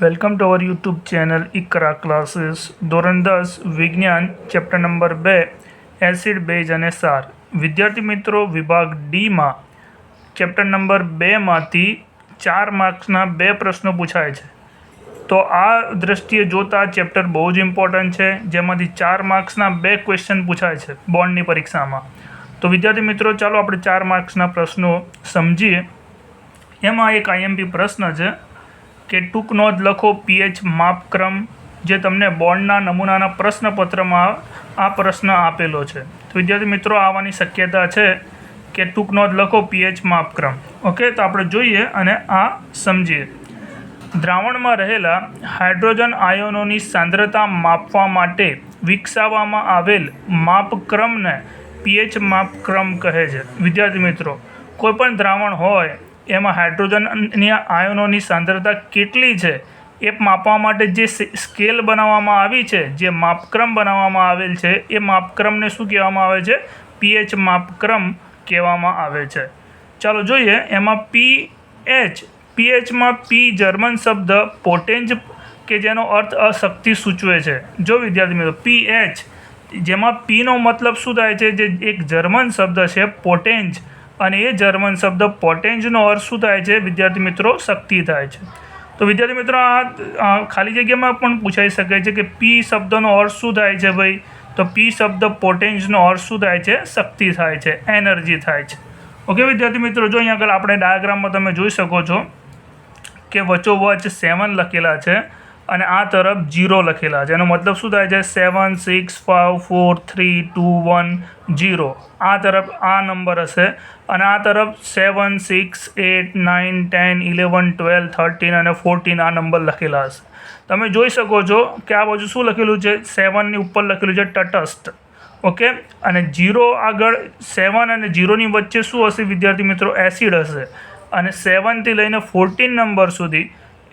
Welcome to our YouTube channel Iqra classes. ધોરણ 10 વિજ્ઞાન chapter number 2 acid base અને સાર. વિદ્યાર્થી મિત્રો, વિભાગ ડીમાં ચેપ્ટર નંબર 2માંથી 4 માર્ક્સના 2 પ્રશ્નો પૂછાય છે. તો આ દ્રષ્ટિએ જોતા ચેપ્ટર બહુ જ ઇમ્પોર્ટન્ટ છે, જેમાંથી 4 માર્ક્સના 2 ક્વેશ્ચન પૂછાય છે બોર્ડની પરીક્ષામાં. તો વિદ્યાર્થી મિત્રો, ચાલો આપણે 4 માર્ક્સના પ્રશ્નો સમજીએ. એમાં એક આઈએમપી પ્રશ્ન છે કે ટૂંક નોંધ લખો પીએચ માપક્રમ, જે તમને બોર્ડના નમૂનાના પ્રશ્નપત્રમાં આ પ્રશ્ન આપેલો છે. તો વિદ્યાર્થી મિત્રો, આવવાની શક્યતા છે કે ટૂંક નોંધ લખો પીએચ માપક્રમ. ઓકે, તો આપણે જોઈએ અને આ સમજીએ. દ્રાવણમાં રહેલા હાઇડ્રોજન આયનોની સાંદ્રતા માપવા માટે વિકસાવવામાં આવેલ માપક્રમને પીએચ માપક્રમ કહે છે. વિદ્યાર્થી મિત્રો, કોઈપણ દ્રાવણ હોય એમાં હાઇડ્રોજનની આયનોની સાંદ્રતા કેટલી છે એ માપવા માટે જે સ્કેલ બનાવવામાં આવી છે, જે માપક્રમ બનાવવામાં આવેલ છે, એ માપક્રમને શું કહેવામાં આવે છે? પીએચ માપક્રમ કહેવામાં આવે છે. ચાલો જોઈએ. એમાં પીએચમાં પી જર્મન શબ્દ પોટેન્જ, કે જેનો અર્થ અશક્તિ સૂચવે છે. જો વિદ્યાર્થી મિત્રો, પીએચ જેમાં પીનો મતલબ શું થાય છે? જે એક જર્મન શબ્દ છે પોટેન્જ, અને એ જર્મન શબ્દ પોટેન્જનો અર્થ શું થાય છે વિદ્યાર્થી મિત્રો? શક્તિ થાય છે. તો વિદ્યાર્થી મિત્રો, આ ખાલી જગ્યામાં પણ પૂછાઈ શકે છે કે પી શબ્દનો અર્થ શું થાય છે ભાઈ? તો પી શબ્દ પોટેન્જનો અર્થ શું થાય છે? શક્તિ થાય છે, એનર્જી થાય છે. ઓકે વિદ્યાર્થી મિત્રો, જો અહીંયા આગળ આપણે ડાયાગ્રામમાં તમે જોઈ શકો છો કે વચ્ચોવચ 7 લખેલા છે અને આ તરફ 0 લખેલા છે. એનો મતલબ શું થાય છે? 7 6 5 4 3 2 1 0. આ તરફ આ નંબર હશે અને આ તરફ 7 6 8 9 10 11 12 13 અને 14 આ નંબર લખેલા હશે. તમે જોઈ શકો છો કે આ બાજુ શું લખેલું છે? 7ની ઉપર લખેલું છે તટસ્થ. ઓકે, અને 0 આગળ 7 અને 0ની વચ્ચે શું હશે વિદ્યાર્થી મિત્રો? એસિડ હશે. અને 7થી લઈને 14 નંબર સુધી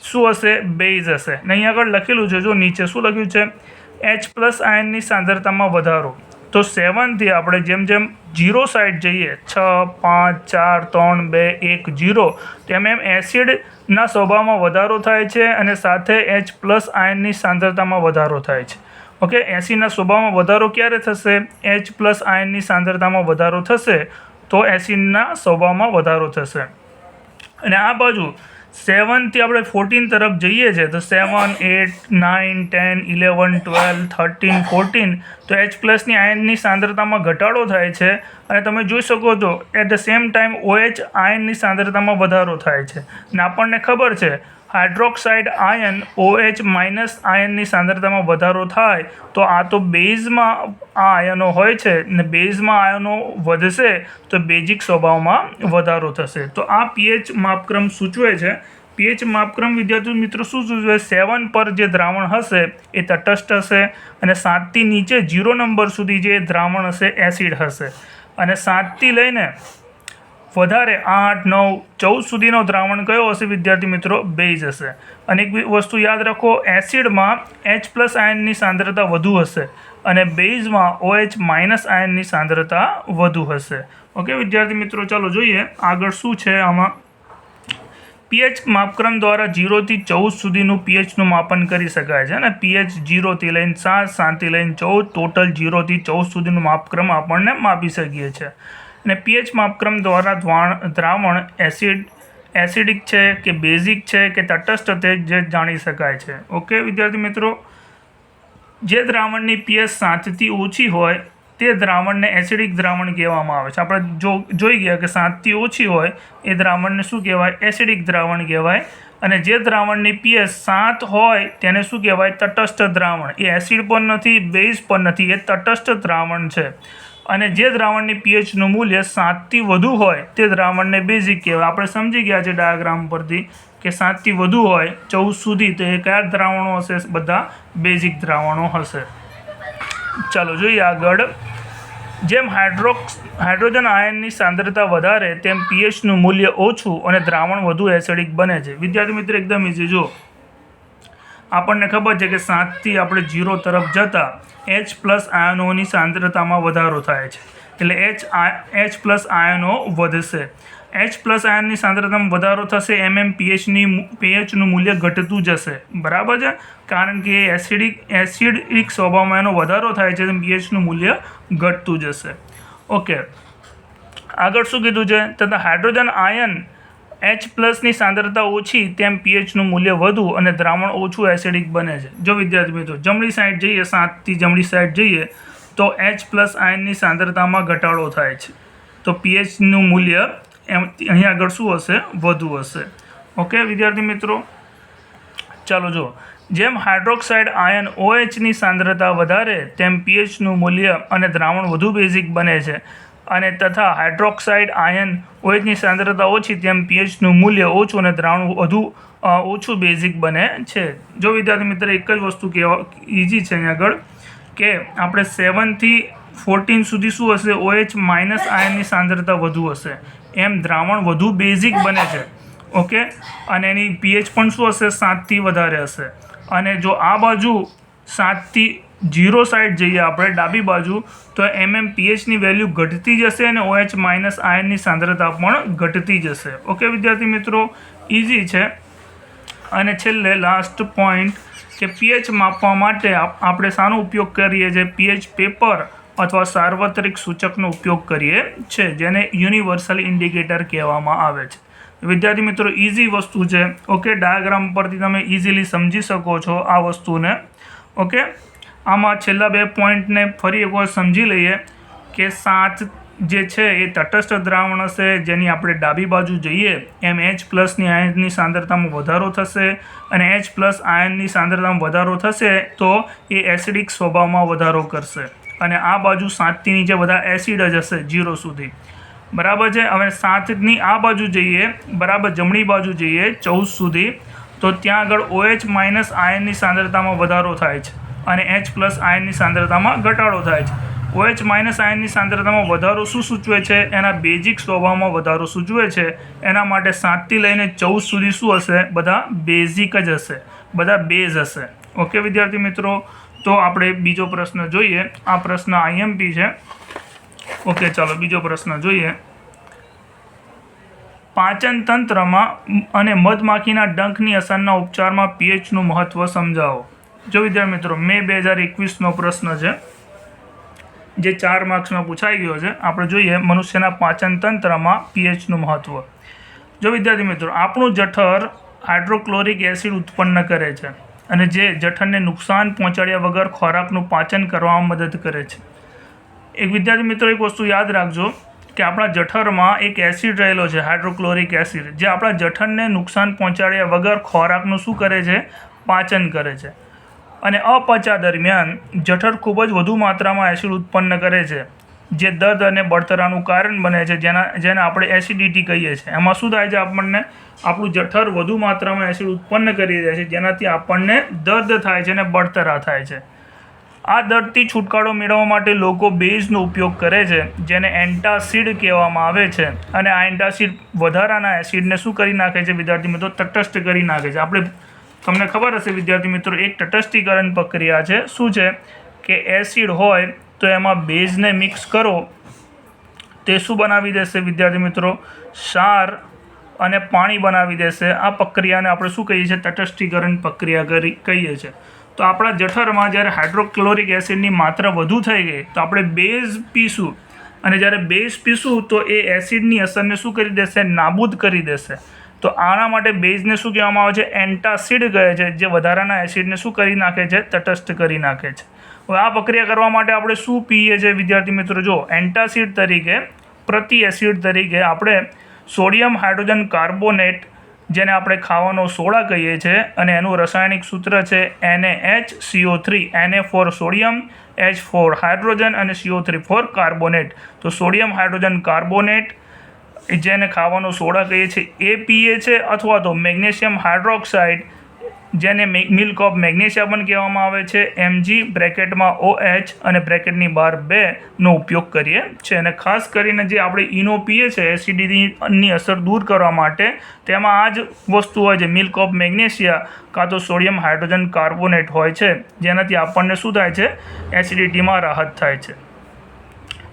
શું હશે? બેઝ હશે. ને અહીં આગળ લખેલું છે, જો નીચે શું લખ્યું છે? H+ આયનની સાંદ્રતામાં વધારો. તો 7થી આપણે જેમ જેમ 0 સાઈડ જઈએ, 6 5 4 3 2 1 0, તેમ એમ એસિડના સ્વભાવમાં વધારો થાય છે અને સાથે H+ આયનની સાંદ્રતામાં વધારો થાય છે. ઓકે, એસિડના સ્વભાવમાં વધારો ક્યારે થશે? H+ આયનની સાંદ્રતામાં વધારો થશે તો એસિડના સ્વભાવમાં વધારો થશે. અને આ બાજુ 7થી આપણે 14 તરફ જઈએ છીએ, તો 7 8 9 10 11 12 13 14, તો H+ની આયનની સાંદ્રતામાં ઘટાડો થાય છે. અને તમે જોઈ શકો છો at the same time OH આયનની સાંદ્રતામાં વધારો થાય છે. અને આપણને ખબર છે હાઇડ્રોક્સાઇડ આયન OH- આયનની સાંદ્રતામાં વધારો થાય તો આ તો બેઝમાં આ આયનો હોય છે, ને બેઝમાં આયનો વધશે તો બેઝિક સ્વભાવમાં વધારો થશે. તો આ પીએચ માપક્રમ સૂચવે છે. પીએચ માપક્રમ વિદ્યાર્થી મિત્રો શું સૂચવે? 7 પર જે દ્રાવણ હશે એ તટસ્થ હશે, અને 7થી નીચે 0 નંબર સુધી જે દ્રાવણ હશે એસિડ હશે, અને 7થી લઈને વધારે 8 9 14 સુધીનો દ્રાવણ કયો હશે વિદ્યાર્થી મિત્રો? બેઝ હશે. અને એક વસ્તુ યાદ રાખો, એસિડમાં H+ આયનની સાંદ્રતા વધુ હશે અને બેઝમાં OH- આયનની સાંદ્રતા વધુ હશે. ઓકે વિદ્યાર્થી મિત્રો, ચાલો જોઈએ આગળ શું છે આમાં. પીએચ માપક્રમ દ્વારા 0થી 14 સુધીનું પીએચનું માપન કરી શકાય છે. અને પીએચ 0થી લઈને 7 7થી લઈને 14, ટોટલ 0થી 14 સુધીનું માપક્રમ આપણને માપી શકીએ છીએ. અને પીએચ માપક્રમ દ્વારા દ્રાવણ એસિડિક છે કે બેઝિક છે કે તટસ્થ તે જે જાણી શકાય છે. ઓકે વિદ્યાર્થી મિત્રો, જે દ્રાવણની પીએચ 7થી ઓછી હોય તે દ્રાવણને એસિડિક દ્રાવણ કહેવામાં આવે છે. આપણે જોઈ ગયા કે 7થી ઓછી હોય એ દ્રાવણને શું કહેવાય? એસિડિક દ્રાવણ કહેવાય. અને જે દ્રાવણની પીએચ 7 હોય તેને શું કહેવાય? તટસ્થ દ્રાવણ. એ એસિડ પણ નથી, બેઝ પણ નથી, એ તટસ્થ દ્રાવણ છે. અને જે દ્રાવણની પીએચનું મૂલ્ય 7થી વધુ હોય તે દ્રાવણને બેઝિક કહેવાય. આપણે સમજી ગયા છે ડાયાગ્રામ પરથી કે 7થી વધુ હોય 14 સુધી તો એ કયા દ્રાવણો હશે? બધા બેઝિક દ્રાવણો હશે. ચાલો જોઈએ આગળ. જેમ હાઇડ્રોજન આયનની સાંદ્રતા વધારે તેમ પીએચનું મૂલ્ય ઓછું અને દ્રાવણ વધુ એસિડિક બને છે. વિદ્યાર્થી મિત્રો, એકદમ ઇઝી. જો આપણને ખબર છે કે 7થી આપણે 0 તરફ જતાં H+ આયનોની સાંદ્રતામાં વધારો થાય છે, એટલે H+ આયનો વધશે. H+ આયનની સાંદ્રતામાં વધારો થશે pHનું મૂલ્ય ઘટતું જશે, બરાબર છે, કારણ કે એસિડિક સ્વભાવમાં એનો વધારો થાય છે, pHનું મૂલ્ય ઘટતું જશે. ઓકે, આગળ શું કીધું છે? તથા હાઇડ્રોજન આયન H+ની સાંદ્રતા ઓછી તેમ pHનું મૂલ્ય વધુ અને દ્રાવણ ઓછું એસિડિક બને છે. જો વિદ્યાર્થી મિત્રો જમણી સાઈડ જઈએ, 7થી જમણી સાઈડ જઈએ તો H+ આયનની સાંદ્રતામાં ઘટાડો થાય છે, તો pHનું મૂલ્ય અહીં આગળ શું હશે? વધુ હશે. ઓકે વિદ્યાર્થી મિત્રો, ચાલો જો, જેમ હાઇડ્રોક્સાઇડ આયન OHની સાંદ્રતા વધારે તેમ pHનું મૂલ્ય અને દ્રાવણ વધુ બેઝિક બને છે, અને તથા હાઇડ્રોક્સાઇડ આયન OHની સાંદ્રતા ઓછી તેમ pHનું મૂલ્ય ઓછું અને દ્રાવણ વધુ ઓછું બેઝિક બને છે. જો વિદ્યાર્થી મિત્ર એક જ વસ્તુ કહેવા ઇઝી છે અહીં આગળ કે આપણે 7 થી 14 સુધી શું હશે? OH- આયનની સાંદ્રતા વધુ હશે, એમ દ્રાવણ વધુ બેઝિક બને છે. ઓકે, અને એની pH પણ શું હશે? 7 થી વધારે હશે. અને જો આ બાજુ 7 થી 0 સાઈડ જઈએ આપણે ડાબી બાજુ તો pHની વેલ્યુ ઘટતી જશે અને OH- આયનની સાંદ્રતા પણ ઘટતી જશે. ઓકે વિદ્યાર્થી મિત્રો, ઇઝી છે. અને છેલ્લે લાસ્ટ પોઈન્ટ કે pH માપવા માટે આપણે શાનો ઉપયોગ કરીએ છીએ? pH પેપર અથવા સાર્વત્રિક સૂચકનો ઉપયોગ કરીએ છીએ, જેને યુનિવર્સલ ઇન્ડિકેટર કહેવામાં આવે છે. વિદ્યાર્થી મિત્રો ઇઝી વસ્તુ છે. ઓકે, ડાયાગ્રામ પરથી તમે ઇઝીલી સમજી શકો છો આ વસ્તુને. ઓકે, આમાં છેલ્લા 2 પોઈન્ટને ફરી એકવાર સમજી લઈએ કે 7 જે છે એ તટસ્થ દ્રાવણ હશે, જેની આપણે ડાબી બાજુ જઈએ એમ H+ની આયનની સાંદ્રતામાં વધારો થશે, અને H+ આયનની સાંદ્રતામાં વધારો થશે તો એ એસિડિક સ્વભાવમાં વધારો કરશે, અને આ બાજુ 7થી નીચે બધા એસિડ જ હશે 0 સુધી, બરાબર છે. હવે 7ની આ બાજુ જઈએ, બરાબર, જમણી બાજુ જઈએ 14 સુધી, તો ત્યાં આગળ OH- આયનની સાંદ્રતામાં વધારો થાય છે અને H+ આયનની સાંદ્રતામાં ઘટાડો થાય છે. OH- આયનની સાંદ્રતામાં વધારો શું સૂચવે છે? એના બેઝિક સ્વભાવમાં વધારો સૂચવે છે. એના માટે 7થી લઈને 14 સુધી શું હશે? બધા બેઝિક જ હશે, બધા બેઝ હશે. ઓકે વિદ્યાર્થી મિત્રો, તો આપણે બીજો પ્રશ્ન જોઈએ. આ પ્રશ્ન IMP છે. ઓકે, ચાલો બીજો પ્રશ્ન જોઈએ. પાચન તંત્રમાં અને મધમાખીના ડંખની અસરના ઉપચારમાં pHનું મહત્વ સમજાવો. જો વિદ્યાર્થી મિત્રો મે 2021નો પ્રશ્ન છે, જે 4 માર્ક્સમાં પૂછાઈ ગયો છે. આપણે જોઈએ મનુષ્યના પાચન તંત્રમાં pHનું મહત્વ. જો વિદ્યાર્થી મિત્રો આપણું જઠર હાઇડ્રોક્લોરિક એસિડ ઉત્પન્ન કરે છે, અને જે જઠરને નુકસાન પહોંચાડ્યા વગર ખોરાકનું પાચન કરવામાં મદદ કરે છે. એક વિદ્યાર્થી મિત્રો એક વસ્તુ યાદ રાખજો કે આપણા જઠરમાં એક એસિડ રહેલો છે, હાઇડ્રોક્લોરિક એસિડ, જે આપણા જઠરને નુકસાન પહોંચાડ્યા વગર ખોરાકનું શું કરે છે? પાચન કરે છે. અને અપચા દરમિયાન જઠર ખૂબ જ વધુ માત્રામાં એસિડ ઉત્પન્ન કરે છે, જે દર્દ અને બળતરાનું કારણ બને છે, જેને આપણે એસિડિટી કહીએ છીએ. એમાં શું થાય છે? આપણું જઠર વધુ માત્રામાં એસિડ ઉત્પન્ન કરી દે છે, જેનાથી આપણને દર્દ થાય છે અને બળતરા થાય છે. આ દર્દથી છુટકારો મેળવવા માટે લોકો બેઝનો ઉપયોગ કરે છે, જેને એન્ટાસિડ કહેવામાં આવે છે. અને આ એન્ટાસિડ વધારાના એસિડને શું કરી નાખે છે વિદ્યાર્થી મિત્રો? તટસ્થ કરી નાખે છે. તમને ખબર હશે વિદ્યાર્થી મિત્રો, એક તટસ્થીકરણ પ્રક્રિયા છે. શું છે કે એસિડ હોય તો એમાં બેઝને મિક્સ કરો, તે શું બનાવી દેશે વિદ્યાર્થી મિત્રો? ક્ષાર અને પાણી બનાવી દેશે. આ પ્રક્રિયાને આપણે શું કહીએ છીએ? તટસ્થીકરણ પ્રક્રિયા કહીએ છીએ. તો આપણા જઠરમાં જ્યારે હાઇડ્રોક્લોરિક એસિડની માત્રા વધુ થઈ ગઈ તો આપણે બેઝ પીશું, અને જ્યારે બેઝ પીશું તો એ એસિડની અસરને શું કરી દેશે? નાબૂદ કરી દેશે. તો આના માટે બેઝને શું કહેવામાં આવે છે? એન્ટાસિડ કહે છે, જે વધારાના એસિડને શું કરી નાખે છે? તટસ્થ કરી નાખે છે. હવે આ પ્રક્રિયા કરવા માટે આપણે શું પીએ છીએ વિદ્યાર્થી મિત્રો? જો એન્ટાસિડ તરીકે, પ્રતિ એસિડ તરીકે આપણે સોડિયમ હાઇડ્રોજન કાર્બોનેટ, જેને આપણે ખાવાનો સોડા કહીએ છીએ, અને એનું રાસાયણિક સૂત્ર છે NaHCO3. Na for sodium, H for hydrogen અને CO3 ફોર કાર્બોનેટ. તો સોડિયમ હાઇડ્રોજન કાર્બોનેટ, જેને ખાવાનો સોડા કહીએ છીએ, એ પીએ છે, અથવા તો મેગ્નેશિયમ હાઇડ્રોક્સાઇડ, જેને મિલ્ક ઓફ મેગ્નેશિયા પણ કહેવામાં આવે છે, Mg બ્રેકેટમાં OH અને બ્રેકેટની બહાર 2નો ઉપયોગ કરીએ છીએ. અને ખાસ કરીને જે આપણે ઈનો પીએ છીએ એસિડિટીની અસર દૂર કરવા માટે, તેમાં આ જ વસ્તુ હોય છે, મિલ્ક ઓફ મેગ્નેશિયા કાં તો સોડિયમ હાઇડ્રોજન કાર્બોનેટ હોય છે, જેનાથી આપણને શું થાય છે? એસિડિટીમાં રાહત થાય છે.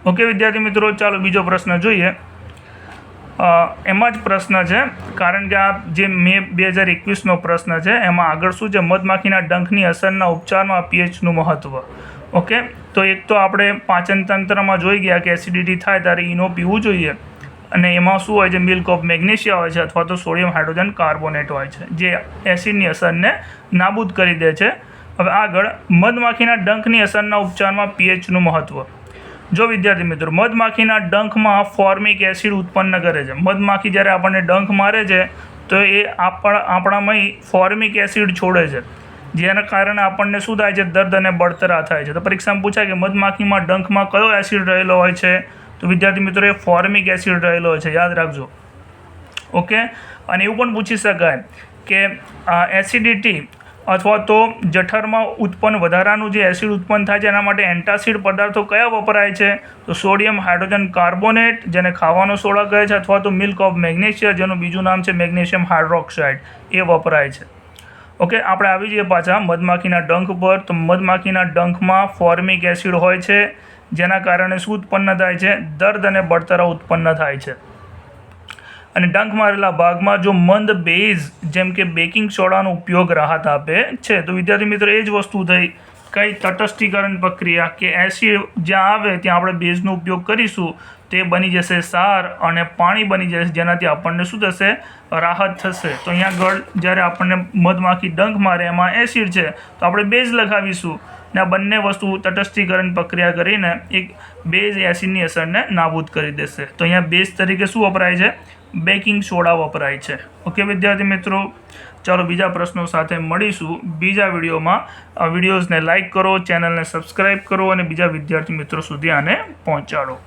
ઓકે વિદ્યાર્થી મિત્રો, ચાલો બીજો પ્રશ્ન જોઈએ. એમાં જ પ્રશ્ન છે, કારણ કે આ જે મે 2021નો પ્રશ્ન છે એમાં આગળ શું છે, મધમાખીના ડંખની અસરના ઉપચારમાં પીએચનું મહત્ત્વ. ઓકે, તો એક તો આપણે પાચન તંત્રમાં જોઈ ગયા કે એસિડિટી થાય ત્યારે ઈનો પીવું જોઈએ, અને એમાં શું હોય છે, મિલ્ક ઓફ મેગ્નેશિયા હોય છે અથવા તો સોડિયમ હાઇડ્રોજન કાર્બોનેટ હોય છે જે એસિડની અસરને નાબૂદ કરી દે છે. હવે આગળ મધમાખીના ડંખની અસરના ઉપચારમાં પીએચનું મહત્ત્વ. જો વિદ્યાર્થી મિત્રો, મધમાખીના ડંખમાં ફોર્મિક એસિડ ઉત્પન્ન કરે છે. મધમાખી જ્યારે આપણને ડંખ મારે છે તો એ આપણામાં ફોર્મિક એસિડ છોડે છે, જેના કારણે આપણને શું થાય છે, દર્દ અને બળતરા થાય છે. તો પરીક્ષામાં પૂછાય કે મધમાખીમાં ડંખમાં કયો એસિડ રહેલો હોય છે, તો વિદ્યાર્થી મિત્રો એ ફોર્મિક એસિડ રહેલો હોય છે, યાદ રાખજો. ઓકે, અને એવું પણ પૂછી શકાય કે એસિડિટી અથવા તો જઠરમાં ઉત્પન્ન વધારાનું જે એસિડ ઉત્પન્ન થાય છે એના માટે એન્ટાસિડ પદાર્થો કયા વપરાય છે, તો સોડિયમ હાઇડ્રોજન કાર્બોનેટ જેને ખાવાનો સોડા કહે છે, અથવા તો મિલ્ક ઓફ મેગ્નેશિયા જેનું બીજું નામ છે મેગ્નેશિયમ હાઇડ્રોક્સાઇડ, એ વપરાય છે. ઓકે, આપણે આવી જઈએ પાછા મધમાખીના ડંખ પર. તો મધમાખીના ડંખમાં ફોર્મિક એસિડ હોય છે જેના કારણે શું ઉત્પન્ન થાય છે, દર્દ અને બળતરા ઉત્પન્ન થાય છે. અને ડંખ મારેલા ભાગમાં જો મંદ બેઝ જેમ કે બેકિંગ સોડાનો ઉપયોગ રાહત આપે છે. તો વિદ્યાર્થી મિત્રો એ જ વસ્તુ થઈ, કઈ તટસ્થીકરણ પ્રક્રિયા કે એસિડ જ્યાં આવે ત્યાં આપણે બેઝનો ઉપયોગ કરીશું, તે બની જશે સાર અને પાણી બની જશે, જેનાથી આપણને શું થશે, રાહત થશે. તો અહીંયા આગળ જ્યારે આપણને મધમાખી ડંખ મારે એમાં એસિડ છે તો આપણે બેઝ લગાવીશું, ને આ બંને વસ્તુ તટસ્થીકરણ પ્રક્રિયા કરીને એક બેઝ એસિડની અસરને નાબૂદ કરી દેશે. તો અહીંયા બેઝ તરીકે શું વપરાય છે, બેકિંગ સોડા વપરાય છે. ઓકે વિદ્યાર્થી મિત્રો, ચાલો બીજા પ્રશ્નો સાથે મળીશું બીજા વિડીયોમાં. વિડીયોઝને લાઇક કરો, ચેનલને સબસ્ક્રાઈબ કરો અને બીજા વિદ્યાર્થી મિત્રો સુધી આને પહોંચાડો.